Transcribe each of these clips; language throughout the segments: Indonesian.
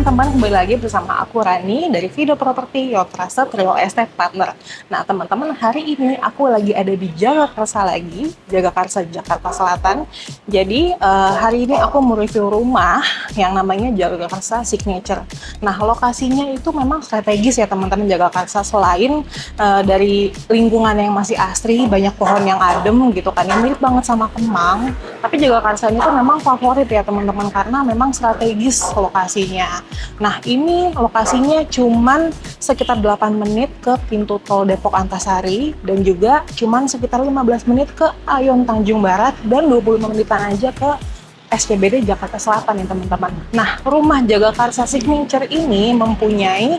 teman-teman, kembali lagi bersama aku Rani dari Video Property Your Trusted Real Estate Partner. Nah teman-teman, hari ini aku lagi ada di Jagakarsa lagi, Jagakarsa Jakarta Selatan. Jadi hari ini aku mereview rumah yang namanya Jagakarsa Signature. Nah lokasinya itu memang strategis ya teman-teman. Jagakarsa selain dari lingkungan yang masih asri, banyak pohon yang adem gitu kan, yang mirip banget sama Kemang. Tapi Jagakarsa ini tuh memang favorit ya teman-teman karena memang strategis lokasinya. Nah ini lokasinya cuman sekitar 8 menit ke pintu tol Depok Antasari dan juga cuman sekitar 15 menit ke Ayon Tanjung Barat dan 25 menitan aja ke SCBD Jakarta Selatan ya teman-teman. Nah rumah Jagakarsa Signature ini mempunyai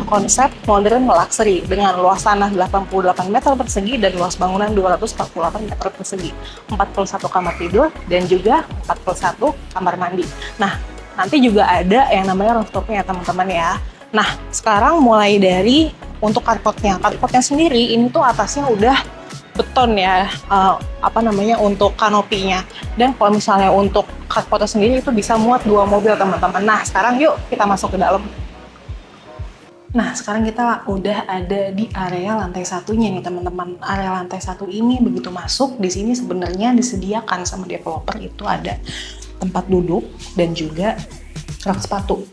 konsep modern luxury dengan luas tanah 88 meter persegi dan luas bangunan 248 meter persegi, 41 kamar tidur dan juga 41 kamar mandi. Nah nanti juga ada yang namanya rooftopnya ya teman-teman ya. Nah sekarang mulai dari untuk carportnya sendiri ini tuh atasnya udah beton ya, untuk kanopinya. Dan kalau misalnya untuk carportnya sendiri itu bisa muat 2 mobil teman-teman. Nah sekarang yuk kita masuk ke dalam. Nah sekarang kita udah ada di area lantai satunya nih teman-teman. Area lantai satu ini begitu masuk di sini sebenarnya disediakan sama developer itu ada tempat duduk dan juga rak sepatu.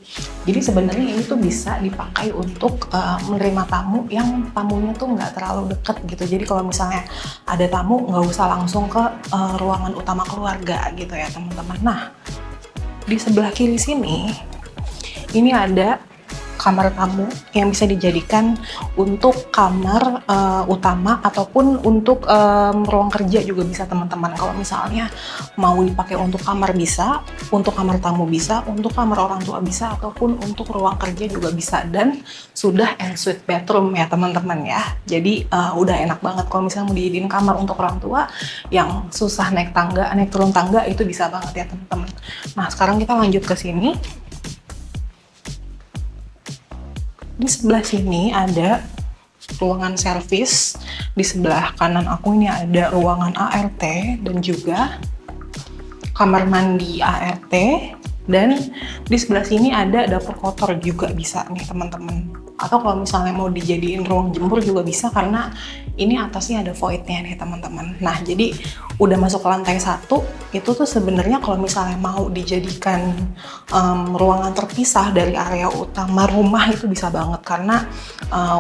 Jadi sebenarnya ini tuh bisa dipakai untuk menerima tamu yang tamunya tuh nggak terlalu deket gitu. Jadi kalau misalnya ada tamu nggak usah langsung ke ruangan utama keluarga gitu ya teman-teman. Nah di sebelah kiri sini ini ada kamar tamu yang bisa dijadikan untuk kamar utama ataupun untuk ruang kerja juga bisa teman-teman. Kalau misalnya mau dipakai untuk kamar bisa, untuk kamar tamu bisa, untuk kamar orang tua bisa, ataupun untuk ruang kerja juga bisa. Dan sudah ensuite bathroom ya teman-teman ya. Jadi udah enak banget kalau misalnya mau dijadiin kamar untuk orang tua yang susah naik turun tangga itu bisa banget ya teman-teman. Nah sekarang kita lanjut ke sini. Di sebelah sini ada ruangan servis. Di sebelah kanan aku ini ada ruangan ART dan juga kamar mandi ART. Dan di sebelah sini ada dapur kotor juga bisa nih teman-teman. Atau kalau misalnya mau dijadiin ruang jemur juga bisa karena ini atasnya ada voidnya nih teman-teman. Nah jadi udah masuk ke lantai 1 itu tuh sebenarnya kalau misalnya mau dijadikan ruangan terpisah dari area utama rumah itu bisa banget karena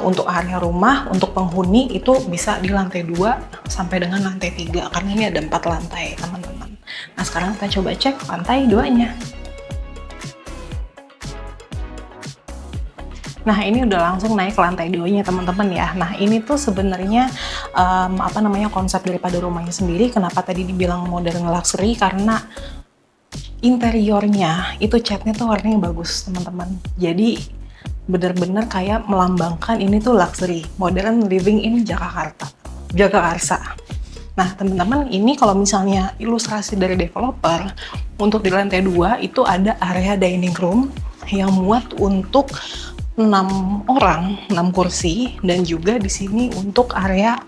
untuk area rumah untuk penghuni itu bisa di lantai 2 sampai dengan lantai 3 karena ini ada 4 lantai teman-teman. Nah sekarang kita coba cek lantai 2-nya. Nah ini udah langsung naik ke lantai 2-nya teman-teman ya. Nah ini tuh sebenarnya konsep daripada rumahnya sendiri. Kenapa tadi dibilang modern luxury? Karena interiornya itu catnya tuh warnanya bagus teman-teman. Jadi bener-bener kayak melambangkan ini tuh luxury, modern living in Jagakarsa. Nah teman-teman ini kalau misalnya ilustrasi dari developer untuk di lantai 2 itu ada area dining room yang muat untuk 6 orang, 6 kursi, dan juga di sini untuk area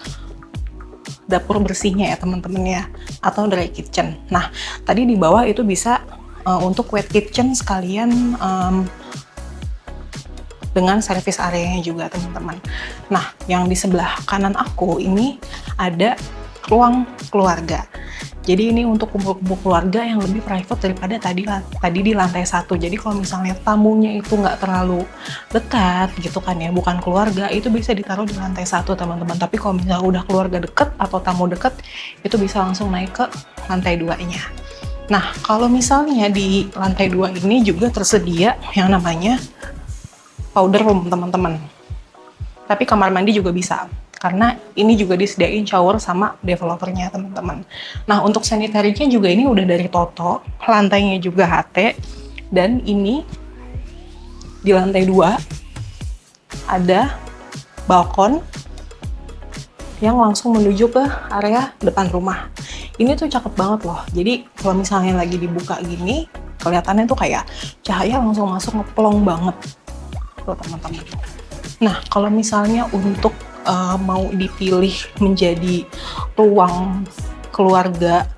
dapur bersihnya ya teman-teman ya, atau dry kitchen. Nah, tadi di bawah itu bisa untuk wet kitchen sekalian dengan service areanya juga teman-teman. Nah, yang di sebelah kanan aku ini ada ruang keluarga. Jadi ini untuk kumpul-kumpul keluarga yang lebih private daripada tadi di lantai 1. Jadi kalau misalnya tamunya itu nggak terlalu dekat gitu kan ya, bukan keluarga, itu bisa ditaruh di lantai 1 teman-teman. Tapi kalau misalnya udah keluarga deket atau tamu deket, itu bisa langsung naik ke lantai 2-nya. Nah kalau misalnya di lantai 2 ini juga tersedia yang namanya powder room teman-teman. Tapi kamar mandi juga bisa. Karena ini juga disediain shower sama developernya teman-teman. Nah untuk sanitary-nya juga ini udah dari Toto, lantainya juga HT, dan ini di lantai 2 ada balkon yang langsung menuju ke area depan rumah. Ini tuh cakep banget loh. Jadi kalau misalnya lagi dibuka gini, kelihatannya tuh kayak cahaya langsung masuk ngeplong banget tuh teman-teman. Nah kalau misalnya untuk mau dipilih menjadi ruang keluarga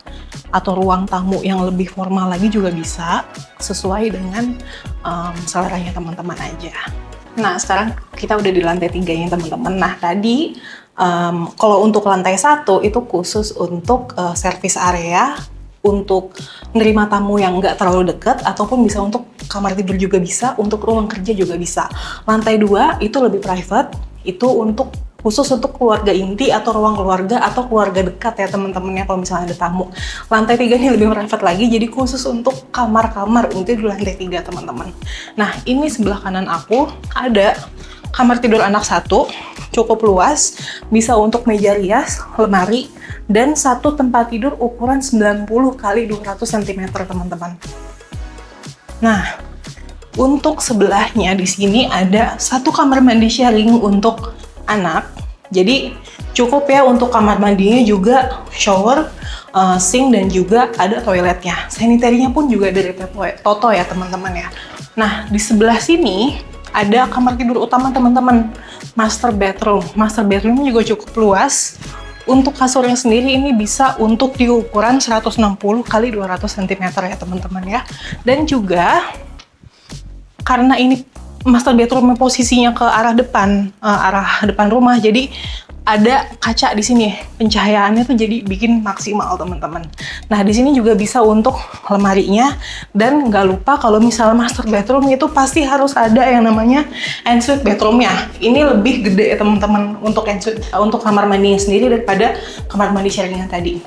atau ruang tamu yang lebih formal lagi juga bisa, sesuai dengan seleranya teman-teman aja. Nah, sekarang kita udah di lantai 3-nya teman-teman. Nah, tadi kalau untuk lantai 1 itu khusus untuk service area, untuk menerima tamu yang nggak terlalu dekat, ataupun bisa untuk kamar tidur juga bisa, untuk ruang kerja juga bisa. Lantai 2 itu lebih private, itu untuk khusus untuk keluarga inti atau ruang keluarga atau keluarga dekat ya teman-teman ya kalau misalnya ada tamu. Lantai 3 ini lebih private lagi, jadi khusus untuk kamar-kamar untuk di lantai 3 teman-teman. Nah, ini sebelah kanan aku ada kamar tidur anak 1, cukup luas, bisa untuk meja rias, lemari, dan satu tempat tidur ukuran 90 kali 200 cm teman-teman. Nah, untuk sebelahnya di sini ada satu kamar mandi sharing untuk anak. Jadi cukup ya untuk kamar mandinya juga shower, sink, dan juga ada toiletnya. Sanitarinya pun juga dari Toto ya teman-teman ya. Nah, di sebelah sini ada kamar tidur utama teman-teman, master bedroom. Master bedroomnya juga cukup luas. Untuk kasurnya sendiri ini bisa untuk di ukuran 160 kali 200 cm ya teman-teman ya. Dan juga karena ini master bedroomnya posisinya ke arah depan rumah, jadi ada kaca di sini, pencahayaannya tuh jadi bikin maksimal teman-teman. Nah, di sini juga bisa untuk lemarinya, dan nggak lupa kalau misalnya master bedroom itu pasti harus ada yang namanya ensuite bedroomnya. Ini lebih gede ya teman-teman untuk ensuite, untuk kamar mandinya sendiri daripada kamar mandi sharing yang tadi.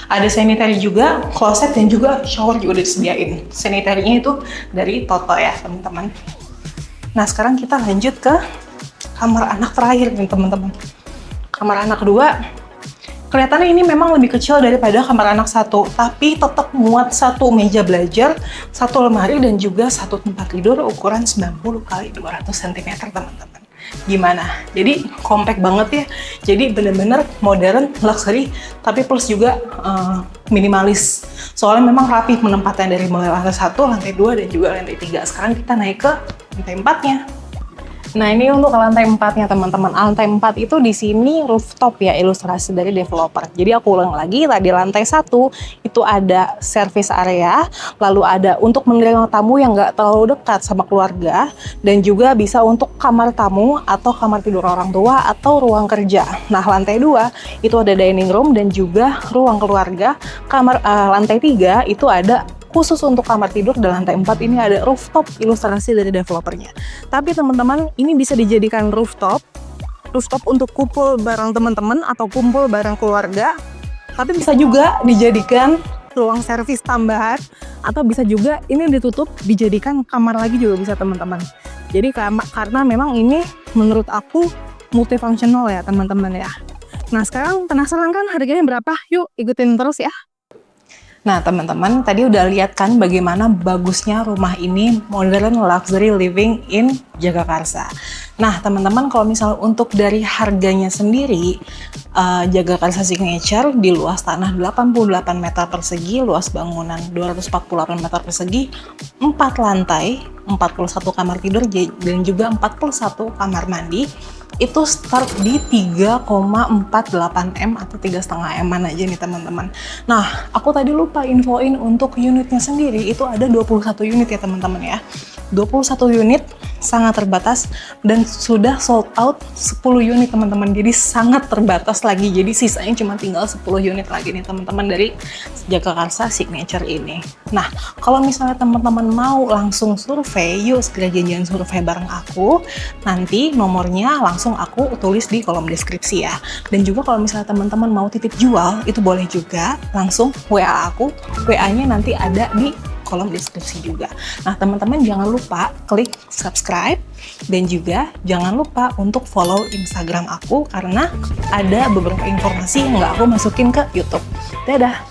Ada sanitary juga, closet, dan juga shower juga disediain. Sanitary-nya itu dari Toto ya teman-teman. Nah, sekarang kita lanjut ke kamar anak terakhir nih teman-teman. Kamar anak 2, kelihatannya ini memang lebih kecil daripada kamar anak 1, tapi tetap muat satu meja belajar, satu lemari, dan juga satu tempat tidur ukuran 90 kali 200 cm teman-teman. Gimana? Jadi compact banget ya. Jadi bener-bener modern, luxury, tapi plus juga minimalis. Soalnya memang rapi menempatnya dari mulai lantai 1, lantai 2, dan juga lantai 3. Sekarang kita naik ke lantai 4-nya. Nah, ini untuk lantai 4-nya teman-teman. Lantai 4 itu di sini rooftop ya, ilustrasi dari developer. Jadi aku ulang lagi, tadi lantai 1 itu ada service area, lalu ada untuk menerima tamu yang nggak terlalu dekat sama keluarga, dan juga bisa untuk kamar tamu atau kamar tidur orang tua atau ruang kerja. Nah, lantai 2 itu ada dining room dan juga ruang keluarga. Lantai 3 itu ada khusus untuk kamar tidur, dan lantai 4 ini ada rooftop, ilustrasi dari developernya. Tapi teman-teman, ini bisa dijadikan rooftop untuk kumpul bareng teman-teman atau kumpul bareng keluarga. Tapi bisa juga dijadikan ruang servis tambahan, atau bisa juga ini ditutup dijadikan kamar lagi juga bisa teman-teman. Jadi karena memang ini menurut aku multifunctional ya teman-teman ya. Nah, sekarang penasaran kan harganya berapa? Yuk ikutin terus ya. Nah teman-teman, tadi udah lihat kan bagaimana bagusnya rumah ini, modern luxury living in Jagakarsa. Nah teman-teman, kalau misalnya untuk dari harganya sendiri, Jagakarsa Signature di luas tanah 88 meter persegi, luas bangunan 248 meter persegi, 4 lantai, 41 kamar tidur, dan juga 41 kamar mandi. Itu start di 3,48 M atau 3,5 M aja nih teman-teman. Nah, aku tadi lupa infoin untuk unitnya sendiri, itu ada 21 unit ya teman-teman ya. 21 unit, sangat terbatas, dan sudah sold out 10 unit teman-teman. Jadi sangat terbatas lagi, jadi sisanya cuma tinggal 10 unit lagi nih teman-teman dari Jagakarsa Signature ini. Nah, kalau misalnya teman-teman mau langsung survei, yuk segera janjian survei bareng aku. Nanti nomornya langsung aku tulis di kolom deskripsi ya. Dan juga kalau misalnya teman-teman mau titip jual, itu boleh juga langsung WA aku. WA-nya nanti ada di kolom deskripsi juga. Nah teman-teman jangan lupa klik subscribe, dan juga jangan lupa untuk follow Instagram aku karena ada beberapa informasi yang nggak aku masukin ke YouTube. Dadah!